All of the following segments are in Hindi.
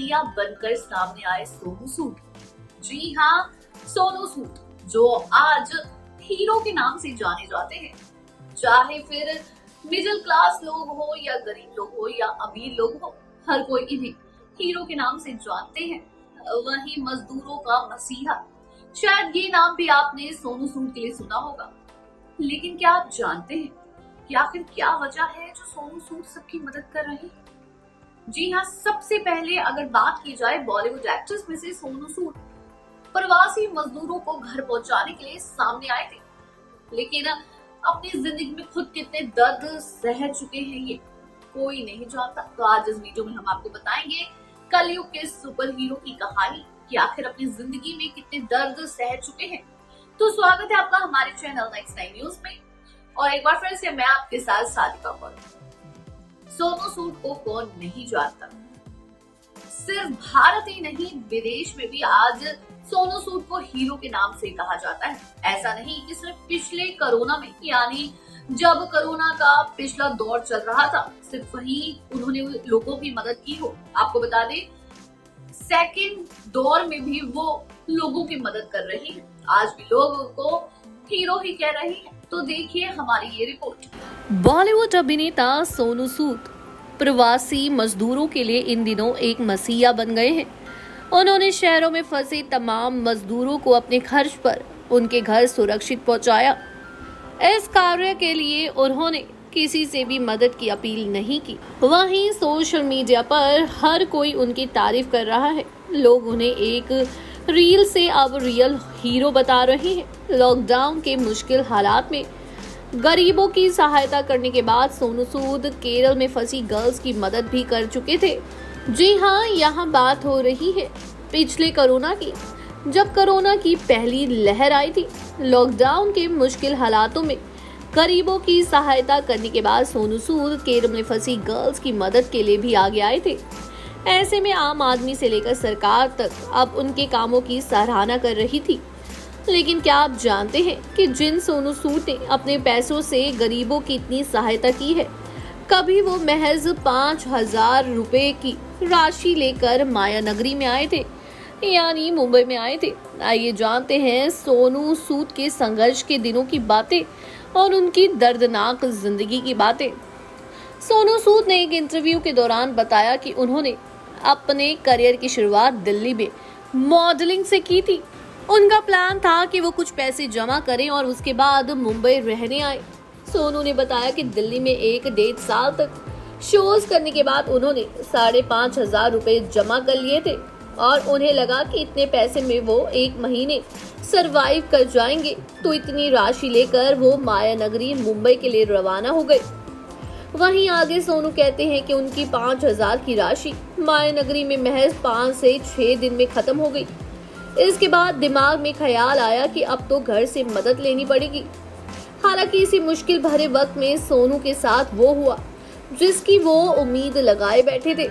मसीहा बनकर सामने आए सोनू सूद। जी हाँ, सोनू सूद जो आज हीरो के नाम से जाने जाते हैं। चाहे फिर मिडिल क्लास लोग हो या गरीब लोग हो या अमीर लोग हो, हर कोई इन्हें हीरो के नाम से जानते हैं। वही मजदूरों का मसीहा, शायद ये नाम भी आपने सोनू सूद के लिए सुना होगा। लेकिन क्या आप जानते हैं कि आखिर क्या वजह है जो सोनू सूद सबकी मदद कर रहे हैं? जी हाँ, सबसे पहले अगर बात की जाए बॉलीवुड एक्ट्रेस में से सोनू सूद प्रवासी मजदूरों को घर पहुंचाने के लिए सामने आए थे। लेकिन अपनी जिंदगी में खुद कितने दर्द सह चुके हैं ये कोई नहीं जानता। तो आज इस वीडियो में हम आपको बताएंगे कलयुग के सुपर हीरो की कहानी कि आखिर अपनी जिंदगी में कितने दर्द सह चुके हैं। तो स्वागत है आपका हमारे चैनल नेक्स्ट 9 न्यूज में और एक बार फिर से मैं आपके साथ साधिका कौर। सोनू सूद को कौन नहीं जानता। सिर्फ भारत ही नहीं, विदेश में भी आज सोनू सूद को हीरो के नाम से कहा जाता है। ऐसा नहीं कि सिर्फ पिछले कोरोना में, यानी जब कोरोना का पिछला दौर चल रहा था, सिर्फ वही उन्होंने लोगों की मदद की हो। आपको बता दें, सेकंड दौर में भी वो लोगों की मदद कर रही है। आज भी लोग उनको हीरो ही कह रहे हैं। तो देखिए हमारी ये रिपोर्ट। बॉलीवुड अभिनेता सोनू सूद प्रवासी मजदूरों के लिए इन दिनों एक मसीहा बन गए हैं। उन्होंने शहरों में फंसे तमाम मजदूरों को अपने खर्च पर उनके घर सुरक्षित पहुंचाया। इस कार्य के लिए उन्होंने किसी से भी मदद की अपील नहीं की। वहीं सोशल मीडिया पर हर कोई उनकी तारीफ कर रहा है। लोग उन्हें एक रील से अब रियल हीरो बता रहे हैं। लॉकडाउन के मुश्किल हालात में गरीबों की सहायता करने के बाद सोनू सूद केरल में फंसी गर्ल्स की मदद भी कर चुके थे। जी हाँ, यहाँ बात हो रही है पिछले कोरोना की। जब कोरोना की पहली लहर आई थी, लॉकडाउन के मुश्किल हालातों में गरीबों की सहायता करने के बाद सोनू सूद केरल में फंसी गर्ल्स की मदद के लिए भी आगे आए थे। ऐसे में आम आदमी से लेकर सरकार तक अब उनके कामों की सराहना कर रही थी। लेकिन क्या आप जानते हैं कि जिन सोनू सूद ने अपने पैसों से गरीबों की इतनी सहायता की है, कभी वो महज 5,000 रुपए की राशि लेकर माया नगरी में आए थे, यानी मुंबई में आए थे। आइए जानते हैं सोनू सूद के संघर्ष के दिनों की बातें और उनकी दर्दनाक जिंदगी की बातें। सोनू सूद ने एक इंटरव्यू के दौरान बताया कि उन्होंने अपने करियर की शुरुआत दिल्ली में मॉडलिंग से की थी। उनका प्लान था कि वो कुछ पैसे जमा करें और उसके बाद मुंबई रहने आए। सोनू ने बताया कि दिल्ली में 1-1.5 साल तक शोज करने के बाद उन्होंने 5,500 रुपए जमा कर लिए थे और उन्हें लगा कि इतने पैसे में वो 1 महीने सरवाइव कर जाएंगे। तो इतनी राशि लेकर वो माया नगरी मुंबई के लिए रवाना हो गए। वहीं आगे सोनू कहते हैं कि उनकी 5,000 की राशि माया नगरी में महज 5 से 6 दिन में खत्म हो गई। इसके बाद दिमाग में ख्याल आया कि अब तो घर से मदद लेनी पड़ेगी। हालांकि इसी मुश्किल भरे वक्त में सोनू के साथ वो हुआ जिसकी वो उम्मीद लगाए बैठे थे,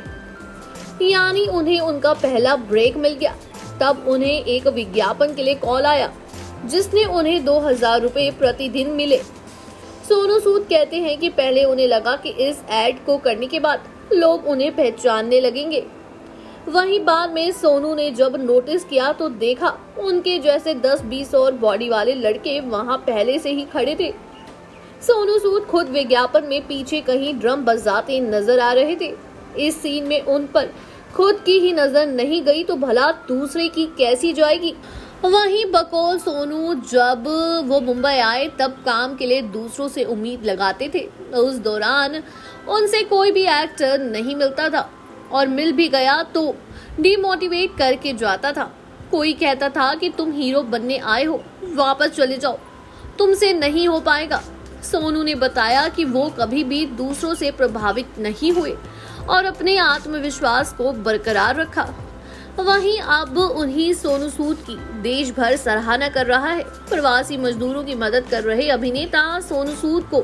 यानी उन्हें उनका पहला ब्रेक मिल गया। तब उन्हें एक विज्ञापन के लिए कॉल आया जिसने उन्हें 2,000 रुपए प्रतिदिन मिले। सोनू सूद कहते हैं कि पहले उन्हें लगा कि इस एड को करने के बाद लोग उन्हें पहचानने लगेंगे। वहीं बाद में सोनू ने जब नोटिस किया तो देखा उनके जैसे 10-20 और बॉडी वाले लड़के वहां पहले से ही खड़े थे। सोनू सूद खुद विज्ञापन में पीछे कहीं ड्रम बजाते नजर आ रहे थे। इस सीन में उन पर खुद की ही नजर नहीं गई तो भला दूसरे की कैसी जाएगी। वहीं बकौल सोनू जब वो मुंबई आए तब काम के लिए दूसरों से उम्मीद लगाते थे। उस दौरान उनसे कोई भी एक्टर नहीं मिलता था और मिल भी गया तो डिमोटिवेट करके जाता था। कोई कहता था कि तुम हीरो बनने आए हो, वापस चले जाओ, तुमसे नहीं हो पाएगा। सोनू ने बताया कि वो कभी भी दूसरों से प्रभावित नहीं हुए और अपने आत्मविश्वास को बरकरार रखा। वहीं अब उन्हीं सोनू सूद की देश भर सराहना कर रहा है। प्रवासी मजदूरों की मदद कर रहे अभिनेता सोनू सूद को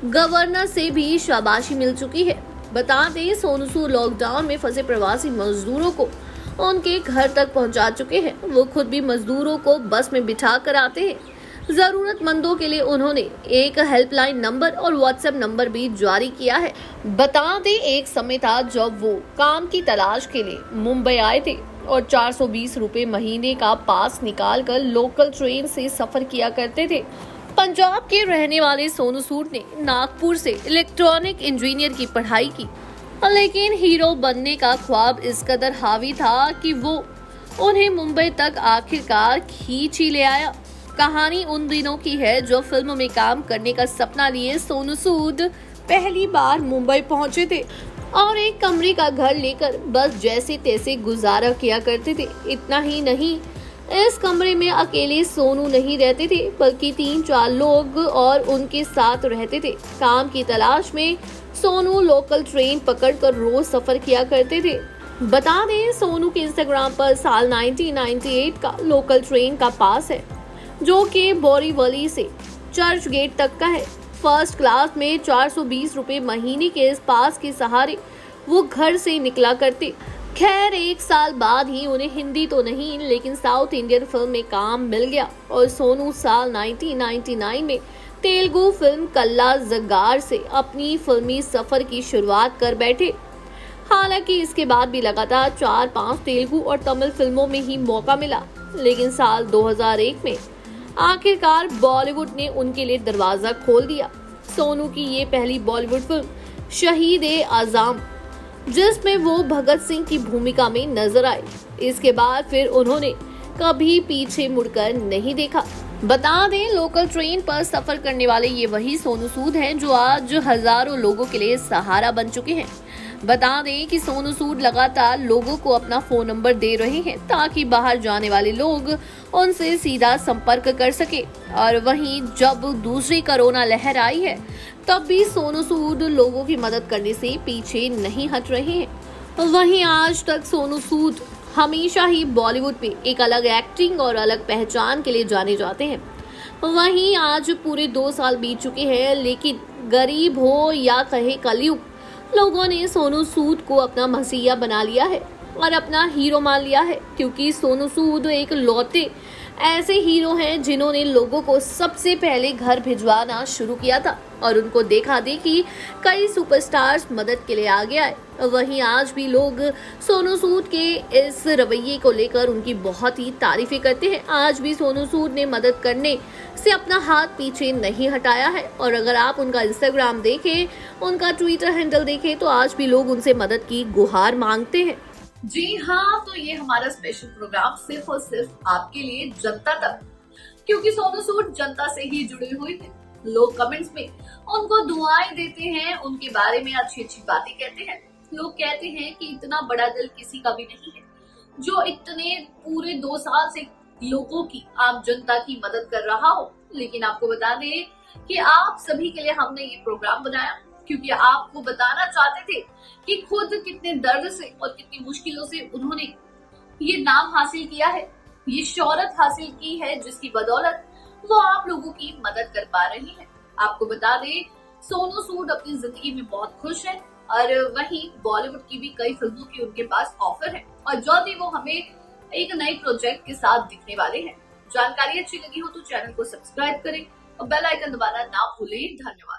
गवर्नर से भी शाबाशी मिल चुकी है। बता दें, सोनू सूद लॉकडाउन में फंसे प्रवासी मजदूरों को उनके घर तक पहुंचा चुके हैं। वो खुद भी मजदूरों को बस में बिठा कर आते हैं, जरूरतमंदों के लिए उन्होंने एक हेल्पलाइन नंबर और व्हाट्सएप नंबर भी जारी किया है। बता दें, एक समय था जब वो काम की तलाश के लिए मुंबई आए थे और 420 रुपए महीने का पास निकालकर लोकल ट्रेन से सफर किया करते थे। पंजाब के रहने वाले सोनू सूद ने नागपुर से इलेक्ट्रॉनिक इंजीनियर की पढ़ाई की, लेकिन हीरो बनने का ख्वाब इस कदर हावी था कि वो उन्हें मुंबई तक आखिरकार खींच ही ले आया। कहानी उन दिनों की है जब फिल्म में काम करने का सपना लिए सोनू सूद पहली बार मुंबई पहुंचे थे और एक कमरे का घर लेकर बस जैसे तैसे गुजारा किया करते थे। इतना ही नहीं, इस कमरे में अकेले सोनू नहीं रहते थे, बल्कि 3-4 लोग और उनके साथ रहते थे। काम की तलाश में सोनू लोकल ट्रेन पकड़कर रोज सफर किया करते थे। बता दें, सोनू के इंस्टाग्राम पर साल 1998 का लोकल ट्रेन का पास है, जो कि बोरीवली से चर्च गेट तक का है। फर्स्ट क्लास में 420 रुपए महीने के इस पास के सहारे वो घर से निकला करते। खैर, 1 साल बाद ही उन्हें हिंदी तो नहीं लेकिन साउथ इंडियन फिल्म में काम मिल गया और सोनू साल 1999 में तेलुगु फिल्म कल्ला जगार से अपनी फिल्मी सफर की शुरुआत कर बैठे। हालांकि इसके बाद भी लगातार 4-5 तेलुगु और तमिल फिल्मों में ही मौका मिला, लेकिन साल 2001 में आखिरकार बॉलीवुड ने उनके लिए दरवाजा खोल दिया। सोनू की ये पहली बॉलीवुड फिल्म शहीद-ए-आज़म, जिसमें वो भगत सिंह की भूमिका में नजर आए। इसके बाद फिर उन्होंने कभी पीछे मुड़कर नहीं देखा। बता दें, लोकल ट्रेन पर सफर करने वाले ये वही सोनू सूद हैं जो आज हजारों लोगों के लिए सहारा बन चुके हैं। बता दें कि सोनू सूद लगातार लोगों को अपना फोन नंबर दे रहे हैं ताकि बाहर जाने वाले लोग उनसे सीधा संपर्क कर सके। और वहीं जब दूसरी कोरोना लहर आई है, तब भी सोनू सूद लोगों की मदद करने से पीछे नहीं हट रहे हैं। वहीं आज तक सोनू सूद हमेशा ही बॉलीवुड पे एक अलग एक्टिंग और अलग पहचान के लिए जाने जाते हैं। वहीं आज पूरे 2 साल बीत चुके हैं, लेकिन गरीब हो या कहे कलयुग, लोगों ने सोनू सूद को अपना मसीहा बना लिया है और अपना हीरो मान लिया है, क्योंकि सोनू सूद एक लौते ऐसे हीरो हैं जिन्होंने लोगों को सबसे पहले घर भिजवाना शुरू किया था और उनको देखा देखी कई सुपरस्टार्स मदद के लिए आगे आए। वहीं आज भी लोग सोनू सूद के इस रवैये को लेकर उनकी बहुत ही तारीफें करते हैं। आज भी सोनू सूद ने मदद करने से अपना हाथ पीछे नहीं हटाया है और अगर आप उनका इंस्टाग्राम देखें, उनका ट्विटर हैंडल देखें, तो आज भी लोग उनसे मदद की गुहार मांगते हैं। जी हाँ, तो ये हमारा स्पेशल प्रोग्राम सिर्फ और सिर्फ आपके लिए, जनता तक, क्योंकि सोनू सूद जनता से ही जुड़े हुए थे। लोग कमेंट्स में उनको दुआएं देते हैं, उनके बारे में अच्छी अच्छी बातें कहते हैं। लोग कहते हैं कि इतना बड़ा दिल किसी का भी नहीं है जो इतने पूरे 2 साल से लोगों की, आम जनता की मदद कर रहा हो। लेकिन आपको बता दें कि आप सभी के लिए हमने ये प्रोग्राम बनाया क्योंकि आपको बताना चाहते थे कि खुद कितने दर्द से और कितनी मुश्किलों से उन्होंने ये नाम हासिल किया है, ये शोहरत हासिल की है, जिसकी बदौलत वो आप लोगों की मदद कर पा रही है। आपको बता दें, सोनू सूद अपनी जिंदगी में बहुत खुश है और वहीं बॉलीवुड की भी कई फिल्मों की उनके पास ऑफर है और जल्द ही वो हमें एक नए प्रोजेक्ट के साथ दिखने वाले हैं। जानकारी अच्छी लगी हो तो चैनल को सब्सक्राइब करें और बेल आइकन दबाना ना भूलें। धन्यवाद।